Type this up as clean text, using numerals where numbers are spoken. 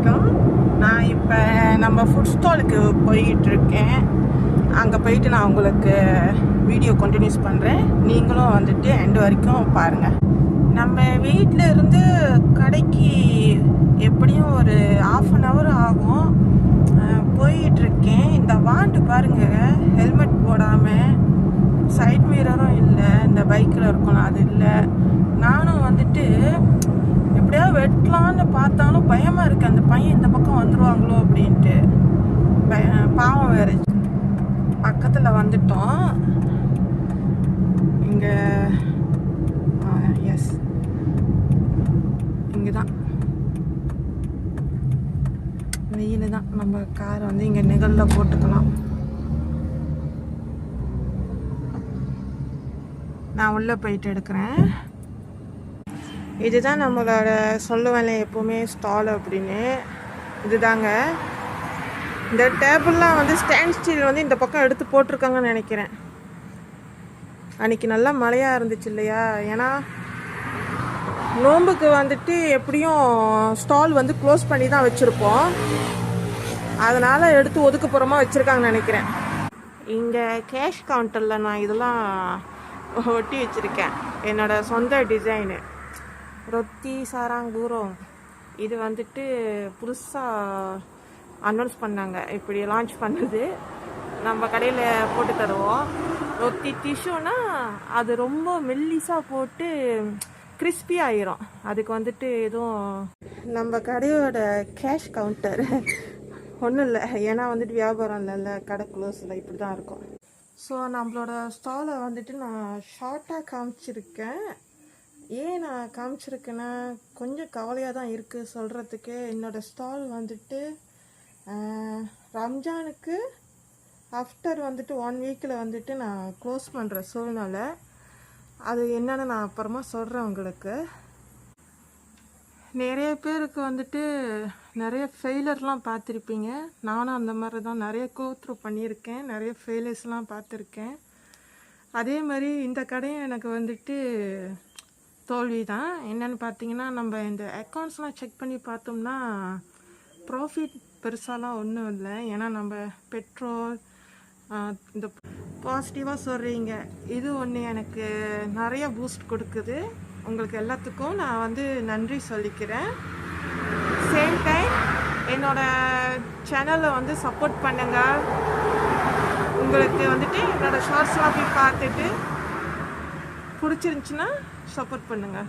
வணக்கம். நான் இப்போ நம்ம ஃபுட் ஸ்டாலுக்கு போயிட்டுருக்கேன். அங்கே போயிட்டு நான் உங்களுக்கு வீடியோ கண்டினியூஸ் பண்ணுறேன். நீங்களும் வந்துட்டு எண்டு வரைக்கும் பாருங்கள். நம்ம வீட்டில் இருந்து கடைக்கு எப்படியும் ஒரு 1/2 hour ஆகும். போயிட்டுருக்கேன். இந்த வாண்டு பாருங்கள், ஹெல்மெட் போடாமல், சைட் மிரரும் இல்லை, இந்த பைக்கில் இருக்கணும் அது இல்லை. நானும் வந்துட்டு எப்படியாவது வெட்டலான்னு பார்த்தாலும் பயமாக இருக்குது. அந்த பையன் இந்த பக்கம் வந்துடுவாங்களோ அப்படின்ட்டு பாவம் வேறு. பக்கத்தில் வந்துட்டோம். இங்கே எஸ், இங்கே தான் வெயில் தான். நம்ம காரை வந்து இங்கே நிழலில் போட்டுக்கலாம். நான் உள்ளே போயிட்டு எடுக்கிறேன். இதுதான் நம்மளோட சொல்லுவேன்ல எப்போவுமே ஸ்டால் அப்படின்னு. இதுதாங்க. இந்த டேபிள்லாம் வந்து ஸ்டாண்ட் ஸ்டீல் வந்து இந்த பக்கம் எடுத்து போட்டிருக்காங்கன்னு நினைக்கிறேன். அன்றைக்கி நல்லா மழையாக இருந்துச்சு இல்லையா? ஏன்னா நோம்புக்கு வந்துட்டு எப்படியும் ஸ்டால் வந்து க்ளோஸ் பண்ணி தான் வச்சுருப்போம். அதனால் எடுத்து ஒதுக்குப்புறமாக வச்சுருக்காங்கன்னு நினைக்கிறேன். இங்கே கேஷ் கவுண்டரில் நான் இதெல்லாம் ஒட்டி வச்சுருக்கேன். என்னோடய சொந்த டிசைனு ரொத்தி சாராங்கூரம். இது வந்துட்டு புதுசாக அனௌன்ஸ் பண்ணாங்க, இப்படி லான்ச் பண்ணது. நம்ம கடையில் போட்டு தருவோம். ரொத்தி டிஷ்யூனா அது ரொம்ப மெல்லிஸாக போட்டு கிறிஸ்பி ஆயிரும். அதுக்கு வந்துட்டு எதுவும் நம்ம கடையோட கேஷ் கவுண்டர் ஒன்றும் இல்லை. ஏன்னா வந்துட்டு வியாபாரம் இல்லைல்ல, கடை க்ளோஸில் இப்படி தான் இருக்கும். ஸோ நம்மளோட ஸ்டாலை வந்துட்டு நான் ஷார்ட்டாக காமிச்சிருக்கேன். ஏன் நான் காமிச்சிருக்கேன்னா கொஞ்சம் கவலையாக தான் இருக்குது சொல்கிறதுக்கு. என்னோடய ஸ்டால் வந்துட்டு ரம்ஜானுக்கு ஆஃப்டர் வந்துட்டு 1 வீக்கில் வந்துட்டு நான் க்ளோஸ் பண்ணுற சூழ்நிலை. அது என்னென்னு நான் அப்புறமா சொல்கிறேன் உங்களுக்கு. நிறைய பேருக்கு வந்துட்டு நிறைய ஃபெயிலர்லாம் பார்த்துருப்பீங்க. நானும் அந்த மாதிரி தான் நிறைய கோத்ரூ பண்ணியிருக்கேன். நிறைய ஃபெயிலர்ஸ்லாம் பார்த்துருக்கேன். அதே மாதிரி இந்த கடையும் எனக்கு வந்துட்டு தோல்வி தான். என்னென்னு பார்த்தீங்கன்னா, நம்ம இந்த அக்கௌண்ட்ஸ்லாம் செக் பண்ணி பார்த்தோம்னா ப்ராஃபிட் பெருசாலாம் ஒன்றும் இல்லை. ஏன்னா நம்ம பெட்ரோல் இந்த பாசிட்டிவாக சொல்கிறீங்க, இது ஒன்று எனக்கு நிறைய பூஸ்ட் கொடுக்குது. உங்களுக்கு எல்லாத்துக்கும் நான் வந்து நன்றி சொல்லிக்கிறேன். சேம் டைம் என்னோடய சேனலை வந்து சப்போர்ட் பண்ணுங்கள். உங்களுக்கு வந்துட்டு என்னோடய ஷார்ட்ஸ்லாம் போய் பார்த்துட்டு பிடிச்சிருந்துச்சின்னா சப்போர்ட் பண்ணுங்கள்.